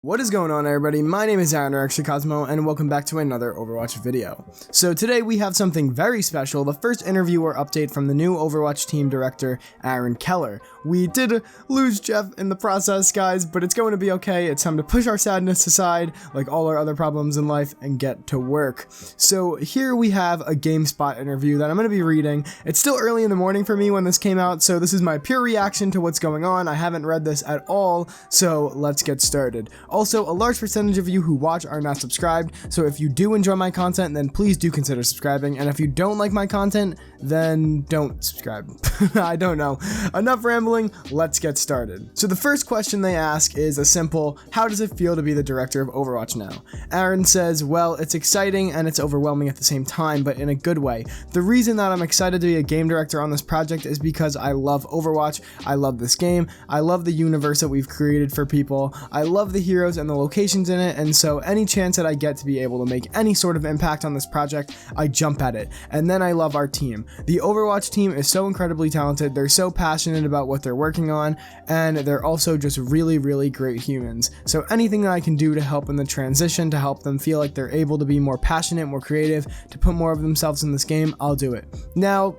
What is going on, everybody? My name is Aaron, XrayCosmo, and welcome back to another Overwatch video. So today we have something very special, the first interview or update from the new Overwatch team director, Aaron Keller. We did lose Jeff in the process, guys, but it's going to be okay. It's time to push our sadness aside, like all our other problems in life, and get to work. So here we have a GameSpot interview that I'm going to be reading. It's still early in the morning for me when this came out, so this is my pure reaction to what's going on. I haven't read this at all, so let's get started. Also, a large percentage of you who watch are not subscribed, so if you do enjoy my content, then please do consider subscribing, and if you don't like my content, then don't subscribe. I don't know. Enough rambling, let's get started. So the first question they ask is a simple, how does it feel to be the director of Overwatch now? Aaron says, well, it's exciting and it's overwhelming at the same time, but in a good way. The reason that I'm excited to be a game director on this project is because I love Overwatch, I love this game, I love the universe that we've created for people, I love the heroes and the locations in it, and so any chance that I get to be able to make any sort of impact on this project, I jump at it. And then I love our team. The Overwatch team is so incredibly talented, they're so passionate about what they're working on, and they're also just really, really great humans. So anything that I can do to help in the transition, to help them feel like they're able to be more passionate, more creative, to put more of themselves in this game, I'll do it. Now,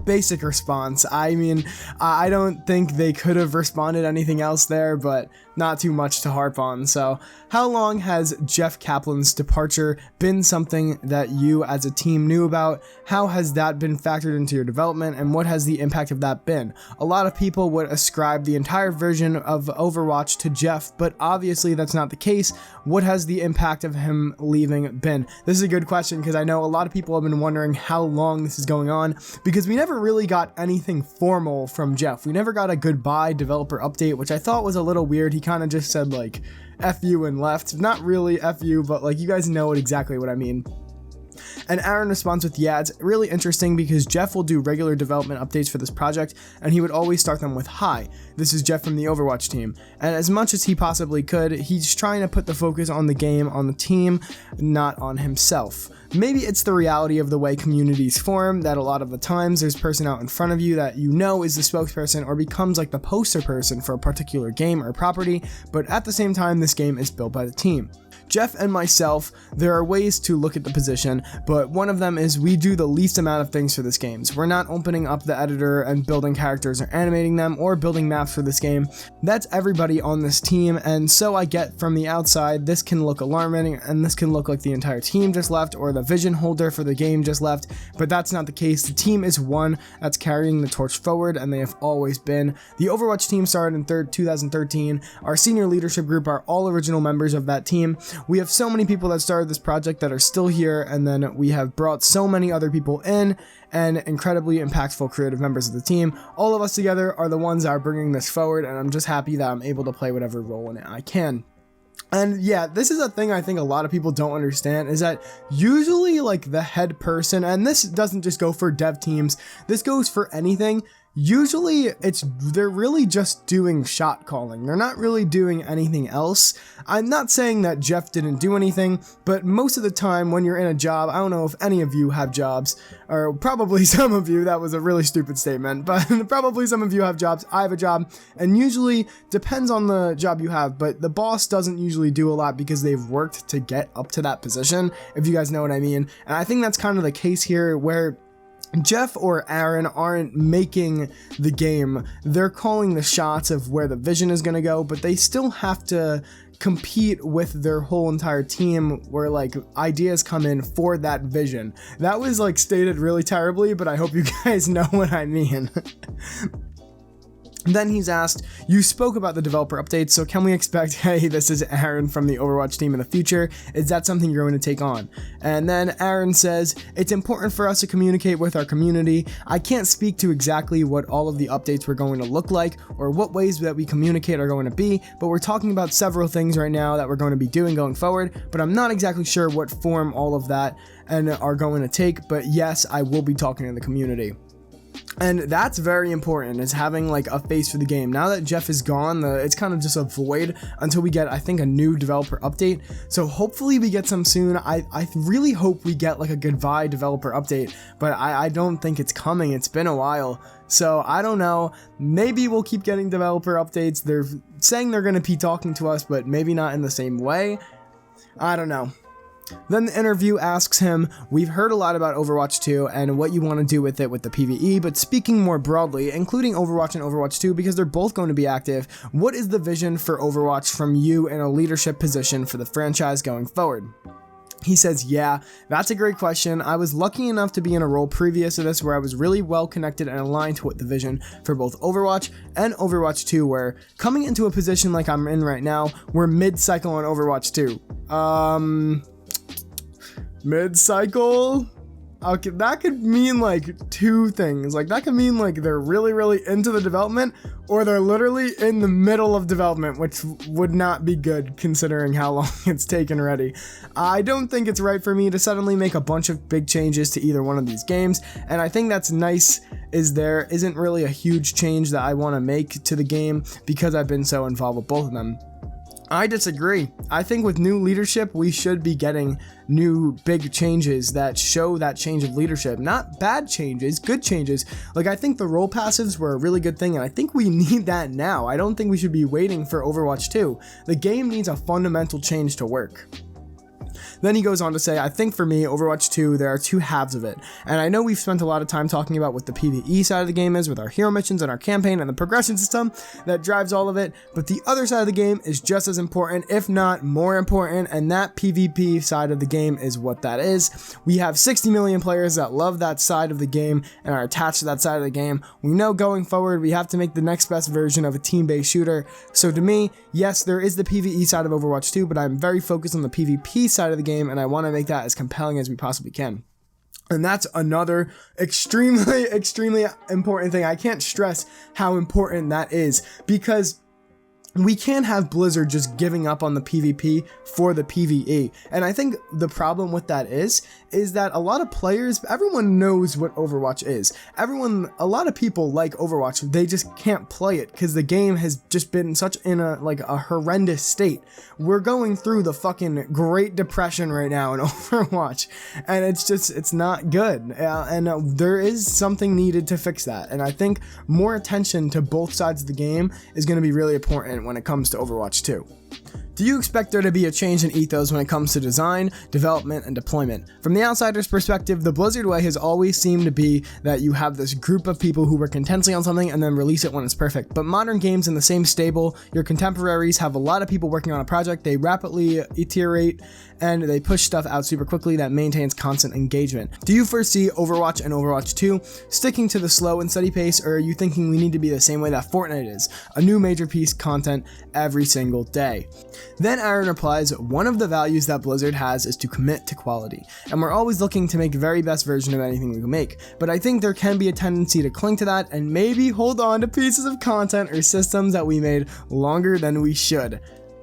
basic response. I mean, I don't think they could have responded anything else there, but not too much to harp on. So, how long has Jeff Kaplan's departure been something that you as a team knew about? How has that been factored into your development, and what has the impact of that been? A lot of people would ascribe the entire version of Overwatch to Jeff, but obviously that's not the case. What has the impact of him leaving been? This is a good question because I know a lot of people have been wondering how long this is going on, because we never really got anything formal from Jeff. We never got a goodbye developer update, which I thought was a little weird. He kind of just said like F you and left. Not really F you, but like you guys know exactly what I mean. And Aaron responds with, yeah, it's really interesting because Jeff will do regular development updates for this project, and he would always start them with, hi, this is Jeff from the Overwatch team. And as much as he possibly could, he's trying to put the focus on the game, on the team, not on himself. Maybe it's the reality of the way communities form, that a lot of the times there's a person out in front of you that you know is the spokesperson or becomes like the poster person for a particular game or property, but at the same time, this game is built by the team. Jeff and myself, there are ways to look at the position, but one of them is we do the least amount of things for this game. So we're not opening up the editor and building characters or animating them or building maps for this game. That's everybody on this team, and so I get from the outside, this can look alarming and this can look like the entire team just left or the vision holder for the game just left, but that's not the case. The team is one that's carrying the torch forward, and they have always been. The Overwatch team started in 2013. Our senior leadership group are all original members of that team. We have so many people that started this project that are still here, and then we have brought so many other people in and incredibly impactful creative members of the team. All of us together are the ones that are bringing this forward, and I'm just happy that I'm able to play whatever role in it I can. And yeah, this is a thing I think a lot of people don't understand, is that usually like the head person, and this doesn't just go for dev teams, this goes for anything. Usually they're really just doing shot calling. They're not really doing anything else. I'm not saying that Jeff didn't do anything, but most of the time when you're in a job, I don't know if any of you have jobs, or probably some of you, that was a really stupid statement, but probably some of you have jobs. I have a job, and usually depends on the job you have, but the boss doesn't usually do a lot because they've worked to get up to that position, if you guys know what I mean. And I think that's kind of the case here, where Jeff or Aaron aren't making the game, they're calling the shots of where the vision is going to go, but they still have to compete with their whole entire team where like ideas come in for that vision. That was like stated really terribly, but I hope you guys know what I mean. Then he's asked, you spoke about the developer updates, so can we expect, hey, this is Aaron from the Overwatch team in the future? Is that something you're going to take on? And then Aaron says, it's important for us to communicate with our community. I can't speak to exactly what all of the updates were going to look like or what ways that we communicate are going to be, but we're talking about several things right now that we're going to be doing going forward, but I'm not exactly sure what form all of that and are going to take, but yes, I will be talking to the community. And that's very important, is having like a face for the game. Now that Jeff is gone, it's kind of just a void until we get, I think, a new developer update. So hopefully we get some soon. I really hope we get like a goodbye developer update, but I don't think it's coming. It's been a while. So I don't know. Maybe we'll keep getting developer updates. They're saying they're going to be talking to us, but maybe not in the same way. I don't know. Then the interview asks him, we've heard a lot about Overwatch 2 and what you want to do with it with the PvE, but speaking more broadly, including Overwatch and Overwatch 2 because they're both going to be active, what is the vision for Overwatch from you in a leadership position for the franchise going forward? He says, yeah, that's a great question. I was lucky enough to be in a role previous to this where I was really well connected and aligned to what the vision for both Overwatch and Overwatch 2 were. Coming into a position like I'm in right now, we're mid-cycle on Overwatch 2. Mid-cycle? Okay, that could mean like two things. Like that could mean like they're really into the development, or they're literally in the middle of development, which would not be good considering how long it's taken already. I don't think it's right for me to suddenly make a bunch of big changes to either one of these games, and I think that's nice is there isn't really a huge change that I want to make to the game because I've been so involved with both of them. I disagree. I think with new leadership, we should be getting new big changes that show that change of leadership. Not bad changes, good changes. Like, I think the role passives were a really good thing, and I think we need that now. I don't think we should be waiting for Overwatch 2. The game needs a fundamental change to work. Then he goes on to say, I think for me, Overwatch 2, there are two halves of it. And I know we've spent a lot of time talking about what the PvE side of the game is with our hero missions and our campaign and the progression system that drives all of it. But the other side of the game is just as important, if not more important. And that PvP side of the game is what that is. We have 60 million players that love that side of the game and are attached to that side of the game. We know going forward, we have to make the next best version of a team-based shooter. So to me, yes, there is the PvE side of Overwatch 2, but I'm very focused on the PvP side of the game, and I want to make that as compelling as we possibly can. And that's another extremely important thing. I can't stress how important that is, because we can't have Blizzard just giving up on the PvP for the PvE. And I think the problem with that is that a lot of players, everyone knows what Overwatch is. A lot of people like Overwatch, they just can't play it because the game has just been in a horrendous state. We're going through the fucking Great Depression right now in Overwatch, and it's not good. And there is something needed to fix that. And I think more attention to both sides of the game is going to be really important when it comes to Overwatch 2. Do you expect there to be a change in ethos when it comes to design, development, and deployment? From the outsider's perspective, the Blizzard way has always seemed to be that you have this group of people who work intensely on something and then release it when it's perfect. But modern games in the same stable, your contemporaries have a lot of people working on a project, they rapidly iterate, and they push stuff out super quickly that maintains constant engagement. Do you foresee Overwatch and Overwatch 2 sticking to the slow and steady pace, or are you thinking we need to be the same way that Fortnite is, a new major piece content every single day? Then Aaron replies, one of the values that Blizzard has is to commit to quality, and we're always looking to make the very best version of anything we can make, but I think there can be a tendency to cling to that and maybe hold on to pieces of content or systems that we made longer than we should.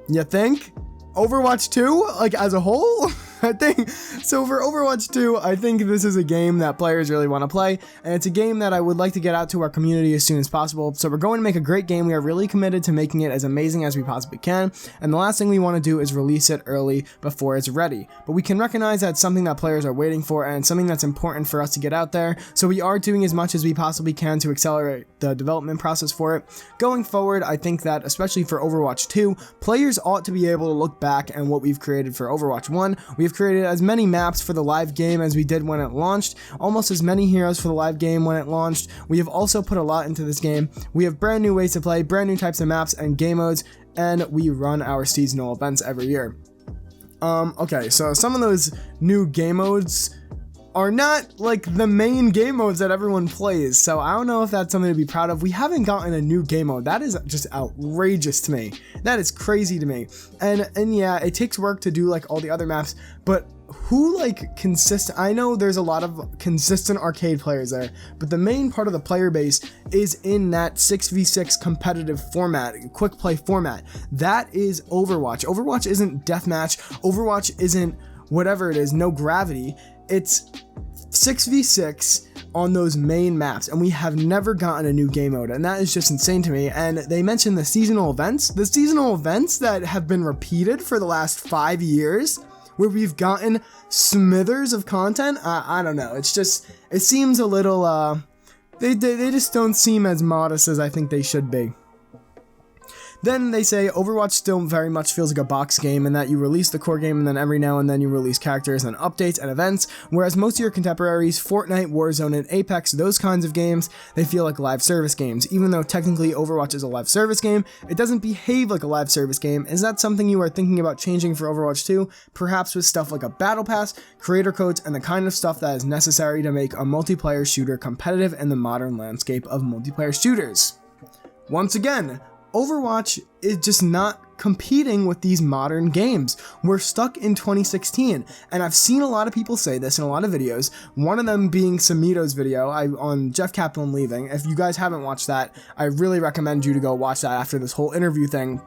You think? Overwatch 2, like as a whole? I think so. For Overwatch 2, I think this is a game that players really want to play, and it's a game that I would like to get out to our community as soon as possible. So we're going to make a great game. We are really committed to making it as amazing as we possibly can, and the last thing we want to do is release it early before it's ready. But we can recognize that's something that players are waiting for and something that's important for us to get out there, so we are doing as much as we possibly can to accelerate the development process for it. Going forward, I think that especially for Overwatch 2, players ought to be able to look back at what we've created for Overwatch 1. We've created as many maps for the live game as we did when it launched, almost as many heroes for the live game when it launched. We have also put a lot into this game. We have brand new ways to play, brand new types of maps and game modes, and we run our seasonal events every year. Okay, so some of those new game modes are not like the main game modes that everyone plays, so I don't know if that's something to be proud of. We haven't gotten a new game mode. That is just outrageous to me. That is crazy to me. And yeah, it takes work to do like all the other maps, but who like consistent? I know there's a lot of consistent arcade players there, but the main part of the player base is in that 6v6 competitive format, quick play format. That is Overwatch. Overwatch isn't deathmatch. Overwatch isn't whatever it is, no gravity. It's 6v6 on those main maps, and we have never gotten a new game mode, and that is just insane to me. And they mentioned the seasonal events that have been repeated for the last 5 years, where we've gotten smithers of content. I don't know, it seems a little, they just don't seem as modest as I think they should be. Then they say Overwatch still very much feels like a box game, in that you release the core game and then every now and then you release characters and updates and events, whereas most of your contemporaries, Fortnite, Warzone, and Apex, those kinds of games, they feel like live service games. Even though technically Overwatch is a live service game, it doesn't behave like a live service game. Is that something you are thinking about changing for Overwatch 2? Perhaps with stuff like a battle pass, creator codes, and the kind of stuff that is necessary to make a multiplayer shooter competitive in the modern landscape of multiplayer shooters. Once again, Overwatch is just not competing with these modern games. We're stuck in 2016, and I've seen a lot of people say this in a lot of videos, one of them being Samito's video on Jeff Kaplan leaving. If you guys haven't watched that, I really recommend you to go watch that after this whole interview thing,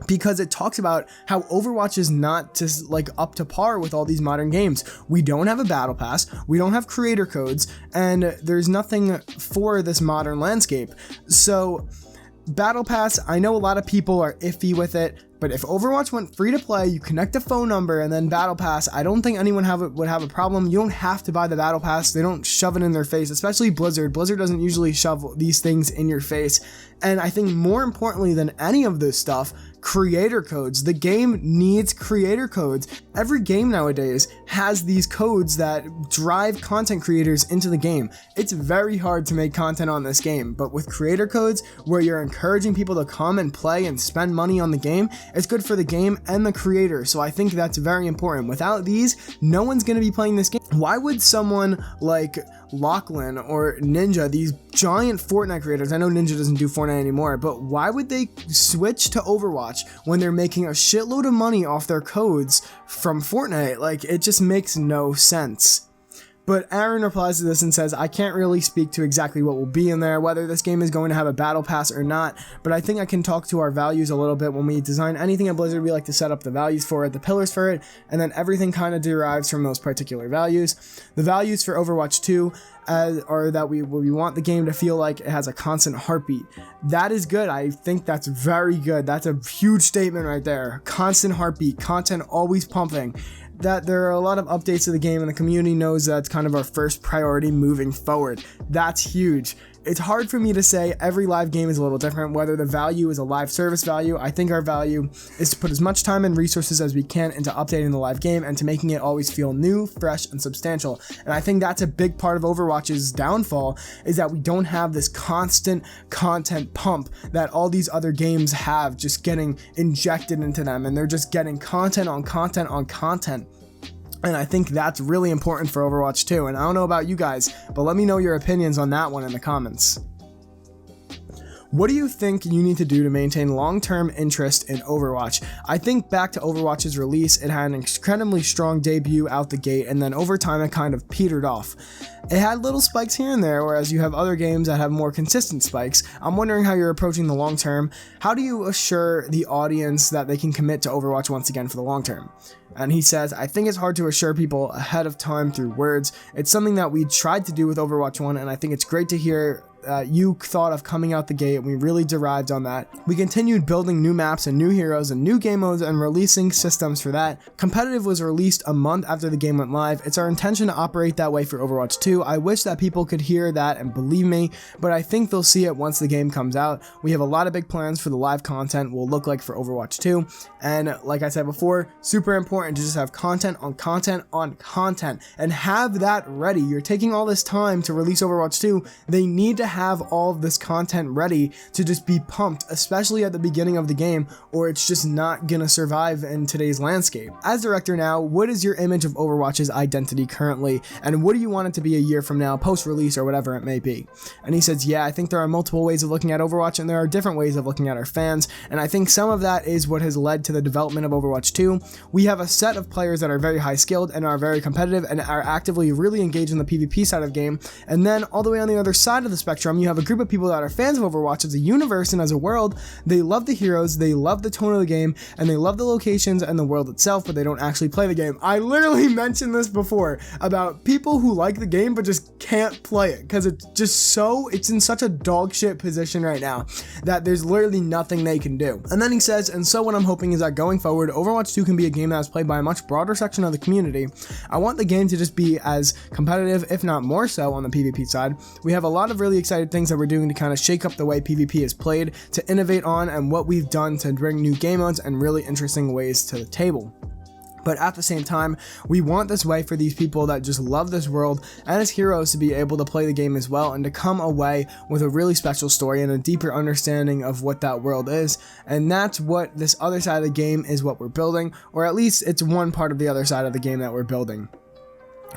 because it talks about how Overwatch is not just like up to par with all these modern games. We don't have a battle pass, we don't have creator codes, and there's nothing for this modern landscape. So Battle Pass, I know a lot of people are iffy with it, but if Overwatch went free to play, you connect a phone number and then Battle Pass, I don't think anyone would have a problem. You don't have to buy the Battle Pass. They don't shove it in their face, especially Blizzard. Blizzard doesn't usually shove these things in your face. And I think more importantly than any of this stuff, creator codes. The game needs creator codes. Every game nowadays has these codes that drive content creators into the game. It's very hard to make content on this game, but with creator codes where you're encouraging people to come and play and spend money on the game, it's good for the game and the creator. So I think that's very important. Without these, no one's going to be playing this game. Why would someone like Lachlan or Ninja, these giant Fortnite creators, I know Ninja doesn't do Fortnite anymore, but why would they switch to Overwatch when they're making a shitload of money off their codes from Fortnite? Like, it just makes no sense. But Aaron replies to this and says, I can't really speak to exactly what will be in there, whether this game is going to have a battle pass or not, but I think I can talk to our values a little bit. When we design anything at Blizzard, we like to set up the values for it, the pillars for it, and then everything kind of derives from those particular values. The values for Overwatch 2 are that we want the game to feel like it has a constant heartbeat. That is good. I think that's very good. That's a huge statement right there. Constant heartbeat, content always pumping. That there are a lot of updates to the game, and the community knows that's kind of our first priority moving forward. That's huge. It's hard for me to say. Every live game is a little different, whether the value is a live service value. I think our value is to put as much time and resources as we can into updating the live game and to making it always feel new, fresh, and substantial. And I think that's a big part of Overwatch's downfall, is that we don't have this constant content pump that all these other games have, just getting injected into them, and they're just getting content on content on content. And I think that's really important for Overwatch 2. And I don't know about you guys, but let me know your opinions on that one in the comments. What do you think you need to do to maintain long-term interest in Overwatch? I think back to Overwatch's release, it had an incredibly strong debut out the gate, and then over time it kind of petered off. It had little spikes here and there, whereas you have other games that have more consistent spikes. I'm wondering how you're approaching the long term. How do you assure the audience that they can commit to Overwatch once again for the long term? And he says, I think it's hard to assure people ahead of time through words. It's something that we tried to do with Overwatch 1, and I think it's great to hear you thought of coming out the gate. We really derived on that. We continued building new maps and new heroes and new game modes and releasing systems for that. Competitive was released a month after the game went live. It's our intention to operate that way for Overwatch 2. I wish that people could hear that and believe me, but I think they'll see it once the game comes out. We have a lot of big plans for the live content will look like for Overwatch 2, and like I said before, super important to just have content on content on content and have that ready. You're taking all this time to release Overwatch 2. They need to have all of this content ready to just be pumped, especially at the beginning of the game, or it's just not gonna survive in today's landscape. As director now, what is your image of Overwatch's identity currently, and what do you want it to be a year from now, post-release or whatever it may be? And he says, yeah, I think there are multiple ways of looking at Overwatch, and there are different ways of looking at our fans, and I think some of that is what has led to the development of Overwatch 2. We have a set of players that are very high skilled and are very competitive and are actively really engaged in the PvP side of the game, and then all the way on the other side of the spectrum, spectrum. You have a group of people that are fans of Overwatch as a universe and as a world. They love the heroes, they love the tone of the game, and they love the locations and the world itself, but they don't actually play the game. I literally mentioned this before about people who like the game but just can't play it because it's in such a dog shit position right now that there's literally nothing they can do. And then he says, and so what I'm hoping is that going forward, Overwatch 2 can be a game that is played by a much broader section of the community. I want the game to just be as competitive, if not more so, on the PvP side. We have a lot of really exciting things that we're doing to kind of shake up the way PvP is played, to innovate on, and what we've done to bring new game modes and really interesting ways to the table. But at the same time, we want this way for these people that just love this world and as heroes to be able to play the game as well and to come away with a really special story and a deeper understanding of what that world is. And that's what this other side of the game is, what we're building, or at least it's one part of the other side of the game that we're building.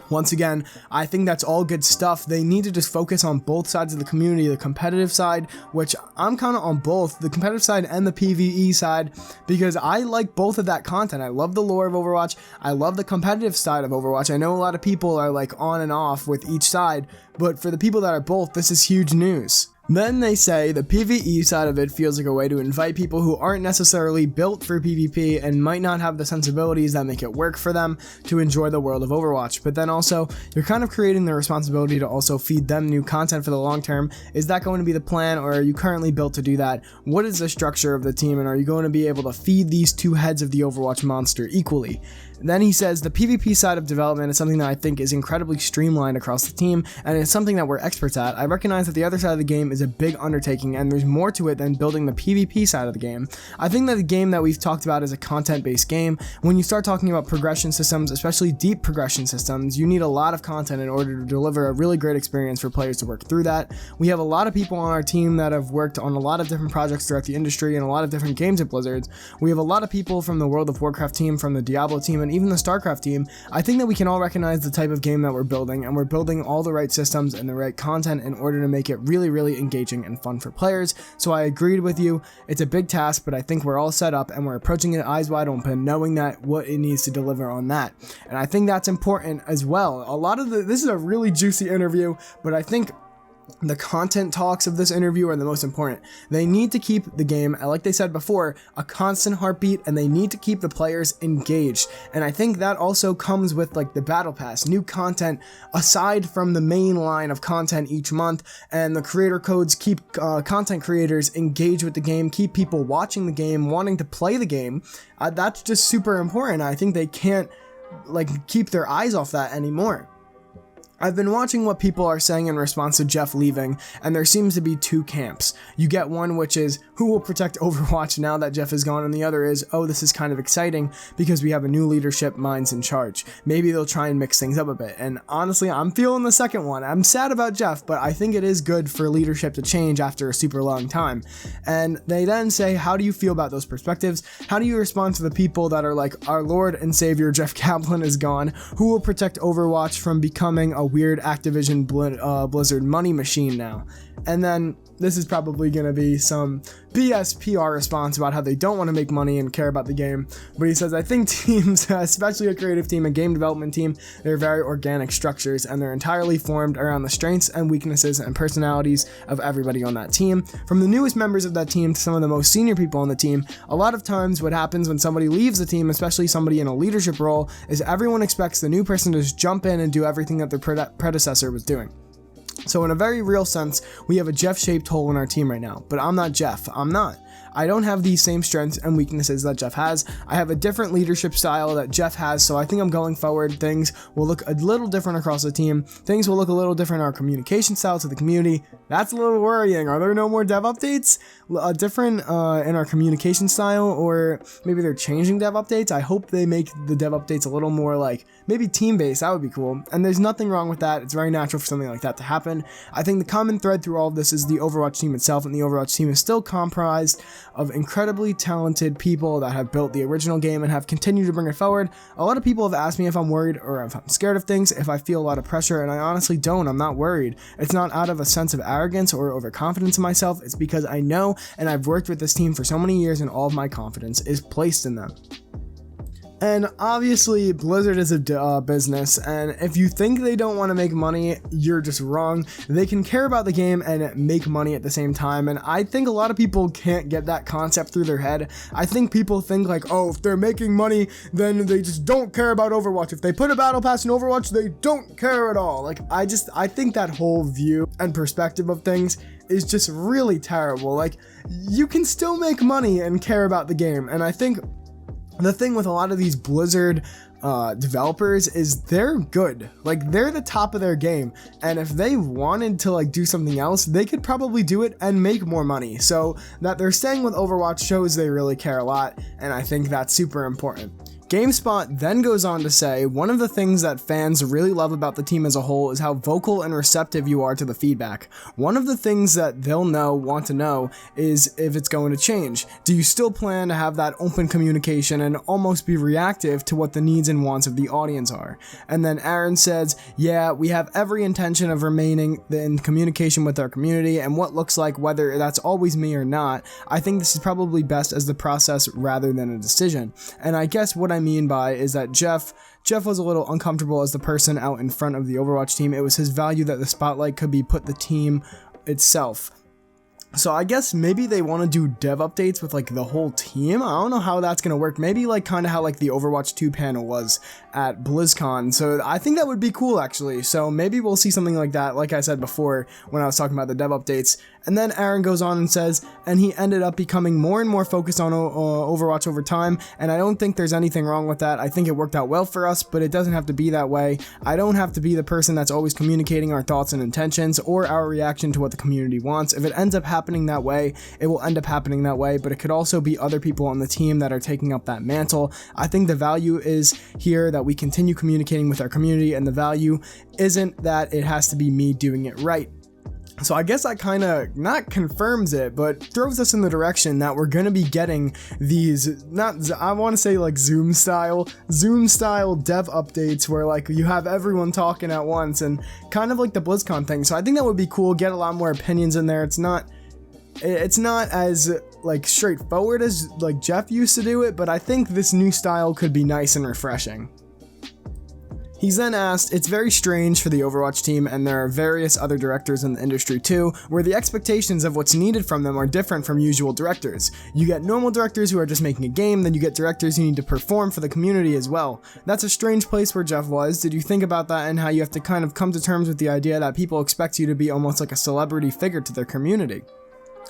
Once again, I think that's all good stuff. They need to just focus on both sides of the community, the competitive side, which I'm kind of on both, the competitive side and the PvE side, because I like both of that content. I love the lore of Overwatch. I love the competitive side of Overwatch. I know a lot of people are like on and off with each side, but for the people that are both, this is huge news. Then they say the PvE side of it feels like a way to invite people who aren't necessarily built for PvP and might not have the sensibilities that make it work for them to enjoy the world of Overwatch. But then also, you're kind of creating the responsibility to also feed them new content for the long term. Is that going to be the plan, or are you currently built to do that? What is the structure of the team, and are you going to be able to feed these two heads of the Overwatch monster equally? Then he says the PvP side of development is something that I think is incredibly streamlined across the team, and it's something that we're experts at. I recognize that the other side of the game is a big undertaking, and there's more to it than building the PvP side of the game. I think that the game that we've talked about is a content-based game. When you start talking about progression systems, especially deep progression systems, you need a lot of content in order to deliver a really great experience for players to work through that. We have a lot of people on our team that have worked on a lot of different projects throughout the industry and a lot of different games at Blizzard. We have a lot of people from the World of Warcraft team, from the Diablo team, and even the StarCraft team. I think that we can all recognize the type of game that we're building, and we're building all the right systems and the right content in order to make it really, really engaging and fun for players. So I agreed with you. It's a big task, but I think we're all set up and we're approaching it eyes wide open, knowing that what it needs to deliver on that. And I think that's important as well. This is a really juicy interview, but I think the content talks of this interview are the most important. They need to keep the game, like they said before, a constant heartbeat, and they need to keep the players engaged. And I think that also comes with like the battle pass, new content aside from the main line of content each month, and the creator codes keep content creators engaged with the game, keep people watching the game, wanting to play the game. That's just super important. I think they can't like keep their eyes off that anymore. I've been watching what people are saying in response to Jeff leaving, and there seems to be two camps. You get one which is, who will protect Overwatch now that Jeff is gone, and the other is, oh, this is kind of exciting because we have a new leadership minds in charge. Maybe they'll try and mix things up a bit, and honestly, I'm feeling the second one. I'm sad about Jeff, but I think it is good for leadership to change after a super long time. And they then say, how do you feel about those perspectives? How do you respond to the people that are like, our Lord and Savior Jeff Kaplan is gone? Who will protect Overwatch from becoming a weird Activision Blizzard money machine now? And then this is probably going to be some BS PR response about how they don't want to make money and care about the game. But he says, I think teams, especially a creative team, a game development team, they're very organic structures, and they're entirely formed around the strengths and weaknesses and personalities of everybody on that team. From the newest members of that team to some of the most senior people on the team, a lot of times what happens when somebody leaves the team, especially somebody in a leadership role, is everyone expects the new person to just jump in and do everything that their predecessor was doing. So in a very real sense, we have a Jeff-shaped hole in our team right now, but I'm not Jeff. I'm not. I don't have these same strengths and weaknesses that Jeff has. I have a different leadership style that Jeff has, so I think I'm going forward. Things will look a little different across the team. Things will look a little different in our communication style to the community. That's a little worrying. Are there no more dev updates? Different in our communication style, or maybe they're changing dev updates. I hope they make the dev updates a little more like maybe team-based. That would be cool. And there's nothing wrong with that. It's very natural for something like that to happen. I think the common thread through all of this is the Overwatch team itself, and the Overwatch team is still comprised of incredibly talented people that have built the original game and have continued to bring it forward. A lot of people have asked me if I'm worried or if I'm scared of things, if I feel a lot of pressure, and I honestly don't. I'm not worried. It's not out of a sense of arrogance or overconfidence in myself. It's because I know and I've worked with this team for so many years, and all of my confidence is placed in them. And obviously, Blizzard is a business, and if you think they don't want to make money, you're just wrong. They can care about the game and make money at the same time, and I think a lot of people can't get that concept through their head. I think people think like, oh, if they're making money, then they just don't care about Overwatch. If they put a battle pass in Overwatch, they don't care at all. Like, I think that whole view and perspective of things is just really terrible. Like, you can still make money and care about the game, and I think the thing with a lot of these Blizzard developers is they're good. Like, they're the top of their game, and if they wanted to like do something else, they could probably do it and make more money. So that they're staying with Overwatch shows they really care a lot, and I think that's super important. GameSpot then goes on to say, one of the things that fans really love about the team as a whole is how vocal and receptive you are to the feedback. One of the things that they'll want to know is if it's going to change. Do you still plan to have that open communication and almost be reactive to what the needs and wants of the audience are? And then Aaron says, yeah, we have every intention of remaining in communication with our community, and what looks like, whether that's always me or not, I think this is probably best as the process rather than a decision. And I guess what I mean by is that Jeff was a little uncomfortable as the person out in front of the Overwatch team. It was his value that the spotlight could be put the team itself. So I guess maybe they want to do dev updates with like the whole team. I don't know how that's going to work. Maybe like kind of how like the Overwatch 2 panel was at BlizzCon. So I think that would be cool actually. So maybe we'll see something like that, like I said before when I was talking about the dev updates. And then Aaron goes on and says, and he ended up becoming more and more focused on Overwatch over time, and I don't think there's anything wrong with that. I think it worked out well for us, but it doesn't have to be that way. I don't have to be the person that's always communicating our thoughts and intentions or our reaction to what the community wants. If it ends up happening that way, it will end up happening that way, but it could also be other people on the team that are taking up that mantle. I think the value is here that we continue communicating with our community, and the value isn't that it has to be me doing it right. So I guess that kind of not confirms it, but throws us in the direction that we're going to be getting these, I want to say like Zoom style dev updates where like you have everyone talking at once and kind of like the BlizzCon thing. So I think that would be cool, get a lot more opinions in there. It's not as like straightforward as like Jeff used to do it, but I think this new style could be nice and refreshing. He's then asked, it's very strange for the Overwatch team, and there are various other directors in the industry too, where the expectations of what's needed from them are different from usual directors. You get normal directors who are just making a game, then you get directors who need to perform for the community as well. That's a strange place where Jeff was. Did you think about that and how you have to kind of come to terms with the idea that people expect you to be almost like a celebrity figure to their community?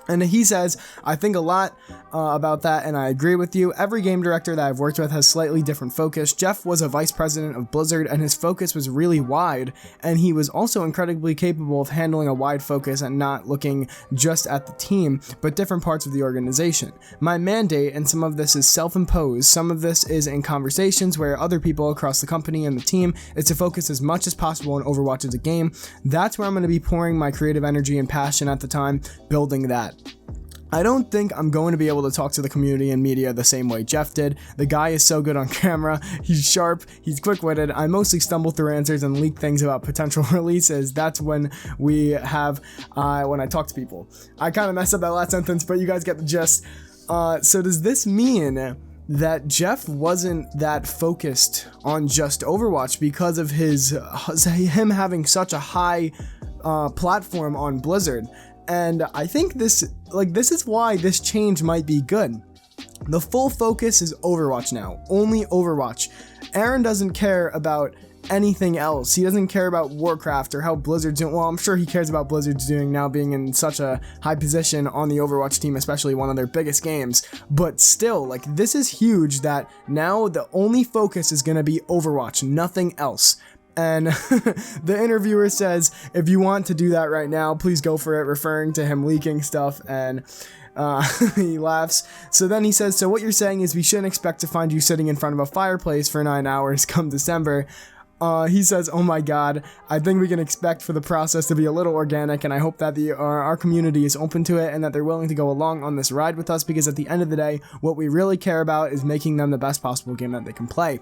And he says, I think a lot about that, and I agree with you. Every game director that I've worked with has slightly different focus. Jeff was a vice president of Blizzard, and his focus was really wide, and he was also incredibly capable of handling a wide focus and not looking just at the team, but different parts of the organization. My mandate, and some of this is self-imposed, some of this is in conversations where other people across the company and the team, is to focus as much as possible on Overwatch as a game. That's where I'm going to be pouring my creative energy and passion at the time, building that. I don't think I'm going to be able to talk to the community and media the same way Jeff did. The guy is so good on camera, he's sharp, he's quick-witted. I mostly stumble through answers and leak things about potential releases. That's when when I talk to people. I kind of messed up that last sentence, but you guys get the gist. So does this mean that Jeff wasn't that focused on just Overwatch because of him having such a high platform on Blizzard? And I think this is why this change might be good. The full focus is Overwatch now, only Overwatch. Aaron doesn't care about anything else. He doesn't care about Warcraft or how Blizzard's doing. Well, I'm sure he cares about Blizzard's doing now, being in such a high position on the Overwatch team, especially one of their biggest games. But still, like, this is huge that now the only focus is going to be Overwatch, nothing else. And the interviewer says, if you want to do that right now, please go for it, referring to him leaking stuff, and he laughs. So then he says, so what you're saying is we shouldn't expect to find you sitting in front of a fireplace for 9 hours come December. He says, oh my god, I think we can expect for the process to be a little organic, and I hope that our community is open to it and that they're willing to go along on this ride with us, because at the end of the day, what we really care about is making them the best possible game that they can play.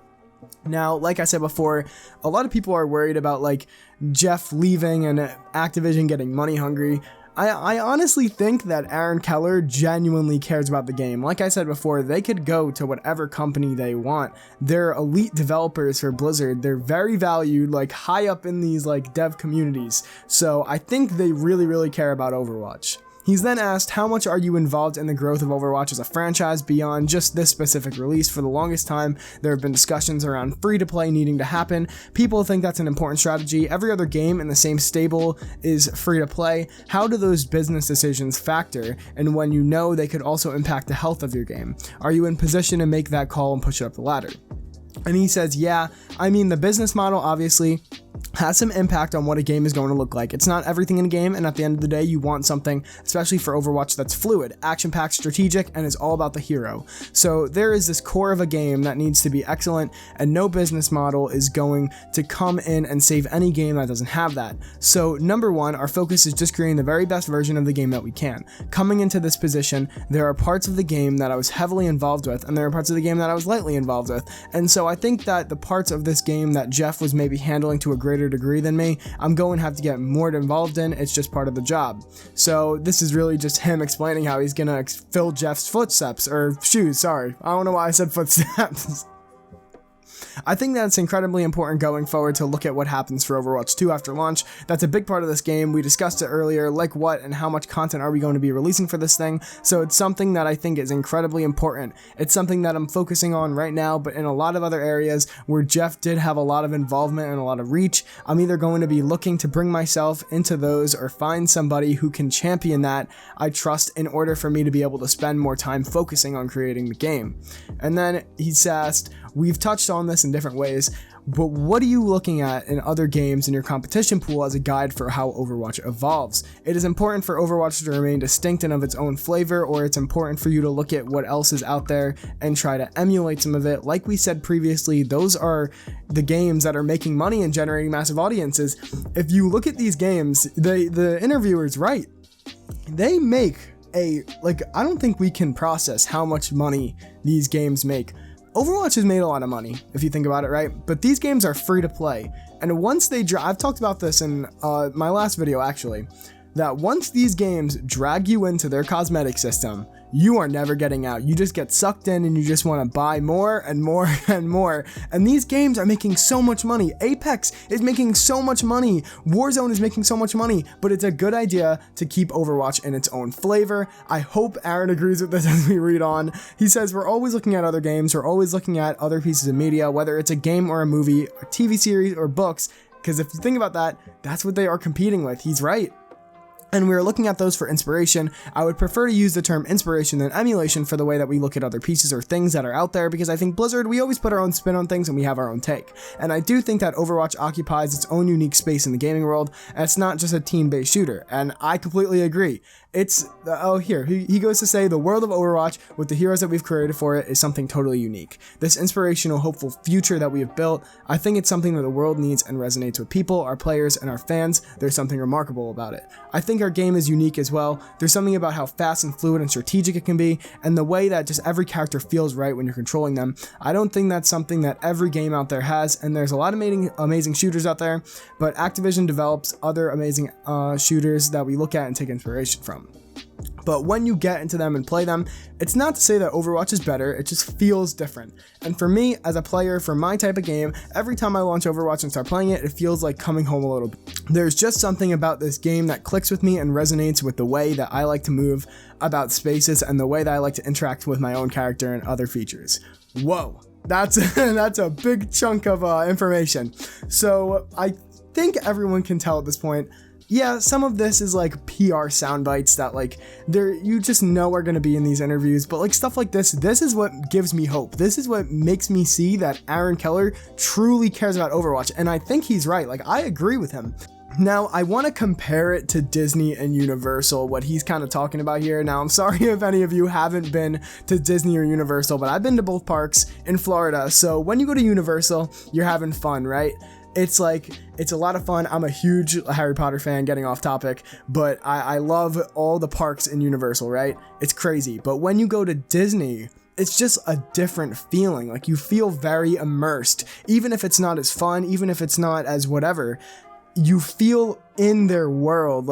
Now, like I said before, a lot of people are worried about like Jeff leaving and Activision getting money hungry. I honestly think that Aaron Keller genuinely cares about the game. Like I said before, they could go to whatever company they want. They're elite developers for Blizzard. They're very valued, like high up in these like dev communities. So I think they really care about Overwatch. He's then asked, how much are you involved in the growth of Overwatch as a franchise beyond just this specific release? For the longest time, there have been discussions around free-to-play needing to happen. People think that's an important strategy. Every other game in the same stable is free-to-play. How do those business decisions factor? And when you know they could also impact the health of your game, are you in position to make that call and push it up the ladder? And he says, yeah, I mean, the business model obviously has some impact on what a game is going to look like. It's not everything in a game, and at the end of the day, you want something, especially for Overwatch, that's fluid, action-packed, strategic, and is all about the hero. So there is this core of a game that needs to be excellent, and no business model is going to come in and save any game that doesn't have that. So number one, our focus is just creating the very best version of the game that we can. Coming into this position, there are parts of the game that I was heavily involved with, and there are parts of the game that I was lightly involved with. And so I think that the parts of this game that Jeff was maybe handling to a greater degree than me, I'm going to have to get more involved in. It's just part of the job. So this is really just him explaining how he's gonna fill Jeff's footsteps, or shoes, sorry. I don't know why I said footsteps. I think that's incredibly important going forward to look at what happens for Overwatch 2 after launch. That's a big part of this game. We discussed it earlier, like what and how much content are we going to be releasing for this thing. So it's something that I think is incredibly important. It's something that I'm focusing on right now, but in a lot of other areas where Jeff did have a lot of involvement and a lot of reach, I'm either going to be looking to bring myself into those or find somebody who can champion that I trust in order for me to be able to spend more time focusing on creating the game. And then he's asked, we've touched on this in different ways, but what are you looking at in other games in your competition pool as a guide for how Overwatch evolves? It is important for Overwatch to remain distinct and of its own flavor, or it's important for you to look at what else is out there and try to emulate some of it. Like we said previously, those are the games that are making money and generating massive audiences. If you look at these games, the interviewer's right. They make I don't think we can process how much money these games make. Overwatch has made a lot of money, if you think about it, right? But these games are free to play. And once they I've talked about this in my last video, actually, that once these games drag you into their cosmetic system, you are never getting out. You just get sucked in and you just want to buy more and more and more. And these games are making so much money. Apex is making so much money. Warzone is making so much money. But it's a good idea to keep Overwatch in its own flavor. I hope Aaron agrees with this as we read on. He says, we're always looking at other games. We're always looking at other pieces of media, whether it's a game or a movie, or TV series or books. Because if you think about that, that's what they are competing with. He's right. And we are looking at those for inspiration. I would prefer to use the term inspiration than emulation for the way that we look at other pieces or things that are out there, because I think Blizzard, we always put our own spin on things and we have our own take. And I do think that Overwatch occupies its own unique space in the gaming world, and it's not just a team-based shooter, and I completely agree. It's, he goes to say, the world of Overwatch, with the heroes that we've created for it, is something totally unique. This inspirational, hopeful future that we have built, I think it's something that the world needs and resonates with people, our players, and our fans. There's something remarkable about it. I think our game is unique as well. There's something about how fast and fluid and strategic it can be, and the way that just every character feels right when you're controlling them. I don't think that's something that every game out there has, and there's a lot of amazing shooters out there, but Activision develops other amazing shooters that we look at and take inspiration from. But when you get into them and play them, it's not to say that Overwatch is better, it just feels different. And for me, as a player, for my type of game, every time I launch Overwatch and start playing it, it feels like coming home a little bit. There's just something about this game that clicks with me and resonates with the way that I like to move about spaces and the way that I like to interact with my own character and other features. Whoa, that's a big chunk of information. So I think everyone can tell at this point, yeah, some of this is like PR sound bites that you just know are going to be in these interviews, but like stuff like this is what gives me hope. This is what makes me see that Aaron Keller truly cares about Overwatch, and I think he's right. I agree with him. Now, I want to compare it to Disney and Universal, what he's kind of talking about here. Now, I'm sorry if any of you haven't been to Disney or Universal, but I've been to both parks in Florida. So when you go to Universal, you're having fun, right? It's a lot of fun. I'm a huge Harry Potter fan, getting off topic, but I love all the parks in Universal, right? It's crazy. But when you go to Disney, it's just a different feeling. You feel very immersed. Even if it's not as fun, even if it's not as whatever, you feel in their world.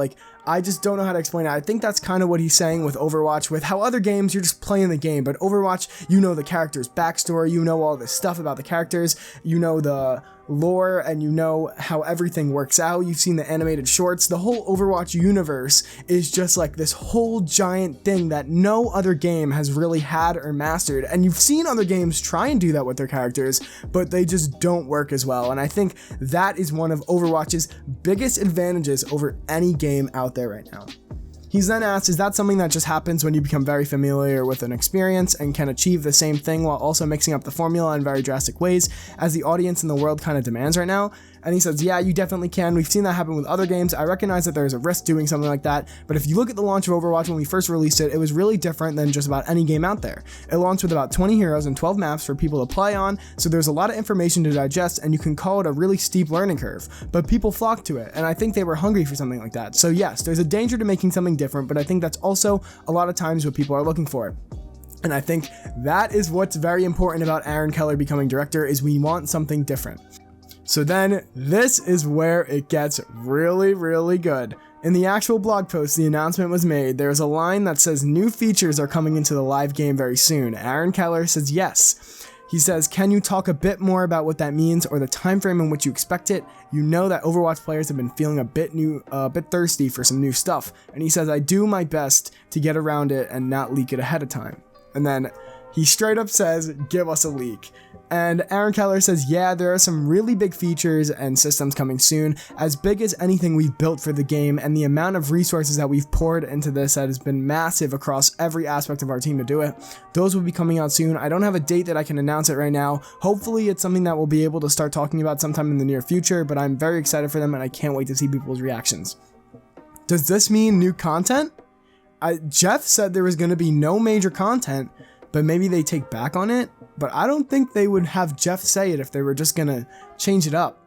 I just don't know how to explain it. I think that's kind of what he's saying with Overwatch, with how other games, you're just playing the game, but Overwatch, you know the character's backstory, you know all this stuff about the characters, you know the lore, and you know how everything works out. You've seen the animated shorts. The whole Overwatch universe is just like this whole giant thing that no other game has really had or mastered, and you've seen other games try and do that with their characters, but they just don't work as well, and I think that is one of Overwatch's biggest advantages over any game out there right now. He's then asked, is that something that just happens when you become very familiar with an experience and can achieve the same thing while also mixing up the formula in very drastic ways as the audience and the world kind of demands right now? And he says, yeah, you definitely can. We've seen that happen with other games. I recognize that there's a risk doing something like that, but if you look at the launch of Overwatch when we first released it, it was really different than just about any game out there. It launched with about 20 heroes and 12 maps for people to play on, so there's a lot of information to digest, and you can call it a really steep learning curve, but people flocked to it, and I think they were hungry for something like that. So yes, there's a danger to making something different, but I think that's also a lot of times what people are looking for. And I think that is what's very important about Aaron Keller becoming director, is we want something different. So then, this is where it gets really, really good. In the actual blog post the announcement was made, there's a line that says new features are coming into the live game very soon. Aaron Keller says yes. He says, can you talk a bit more about what that means or the time frame in which you expect it? You know that Overwatch players have been feeling a bit thirsty for some new stuff. And he says, I do my best to get around it and not leak it ahead of time. And then he straight up says, give us a leak. And Aaron Keller says, yeah, there are some really big features and systems coming soon, as big as anything we've built for the game, and the amount of resources that we've poured into this that has been massive across every aspect of our team to do it. Those will be coming out soon. I don't have a date that I can announce it right now. Hopefully it's something that we'll be able to start talking about sometime in the near future, but I'm very excited for them and I can't wait to see people's reactions. Does this mean new content? Jeff said there was going to be no major content, but maybe they take back on it. But I don't think they would have Jeff say it if they were just gonna change it up.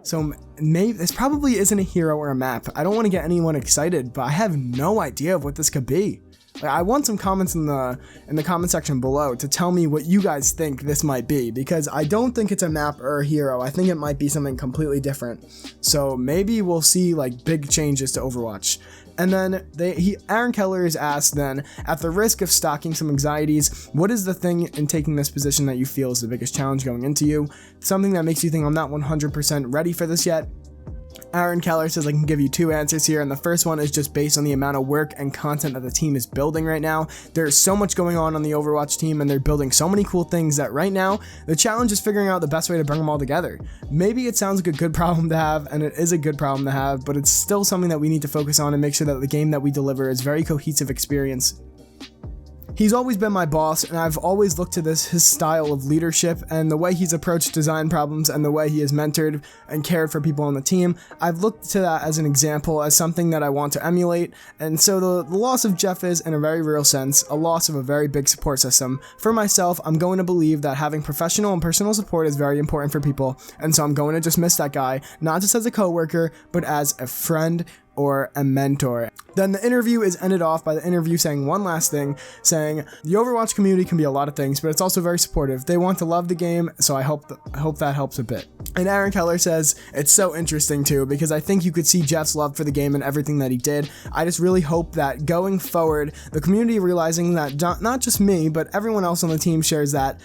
So maybe this probably isn't a hero or a map. I don't want to get anyone excited, but I have no idea of what this could be. Like, I want some comments in the comment section below to tell me what you guys think this might be, because I don't think it's a map or a hero. I think it might be something completely different. So maybe we'll see like big changes to Overwatch. And then Aaron Keller is asked then, at the risk of stocking some anxieties, what is the thing in taking this position that you feel is the biggest challenge going into you? Something that makes you think I'm not 100% ready for this yet? Aaron Keller says I can give you two answers here, and the first one is just based on the amount of work and content that the team is building right now. There's so much going on the Overwatch team, and they're building so many cool things that right now, the challenge is figuring out the best way to bring them all together. Maybe it sounds like a good problem to have, and it is a good problem to have, but it's still something that we need to focus on and make sure that the game that we deliver is a very cohesive experience. He's always been my boss, and I've always looked to his style of leadership and the way he's approached design problems and the way he has mentored and cared for people on the team. I've looked to that as an example, as something that I want to emulate, and so the loss of Jeff is, in a very real sense, a loss of a very big support system. For myself, I'm going to believe that having professional and personal support is very important for people, and so I'm going to just miss that guy, not just as a coworker, but as a friend or a mentor. Then the interview is ended off by the interview saying one last thing, saying the Overwatch community can be a lot of things, but it's also very supportive. They want to love the game, so I hope that helps a bit. And Aaron Keller says it's so interesting too, because I think you could see Jeff's love for the game and everything that he did. I just really hope that going forward, the community realizing that not just me, but everyone else on the team shares that,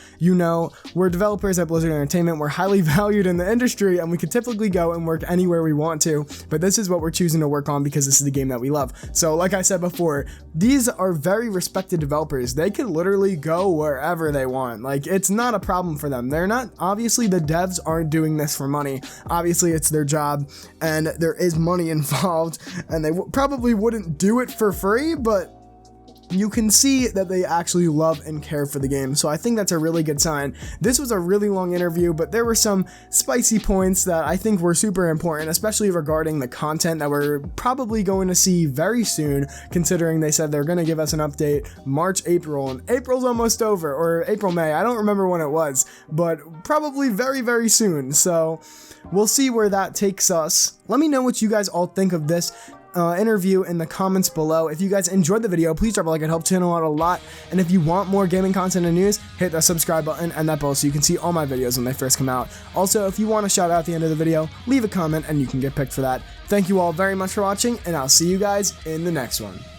we're developers at Blizzard Entertainment, we're highly valued in the industry, and we could typically go and work anywhere we want to, but this is what we're choosing to work on because this is the game that we love. So like I said before, these are very respected developers. They could literally go wherever they want. Like, it's not a problem for them. They're not, obviously the devs aren't doing this for money. Obviously it's their job and there is money involved, and they probably wouldn't do it for free, but you can see that they actually love and care for the game, so I think that's a really good sign. This was a really long interview, but there were some spicy points that I think were super important, especially regarding the content that we're probably going to see very soon, considering they said they're going to give us an update March, April, and April's almost over, or April, May, I don't remember when it was, but probably very, very soon, so we'll see where that takes us. Let me know what you guys all think of this interview in the comments below. If you guys enjoyed the video, please drop a like, it helps channel out a lot. And if you want more gaming content and news, hit that subscribe button and that bell so you can see all my videos when they first come out. Also, if you want a shout out at the end of the video, leave a comment and you can get picked for that. Thank you all very much for watching, and I'll see you guys in the next one.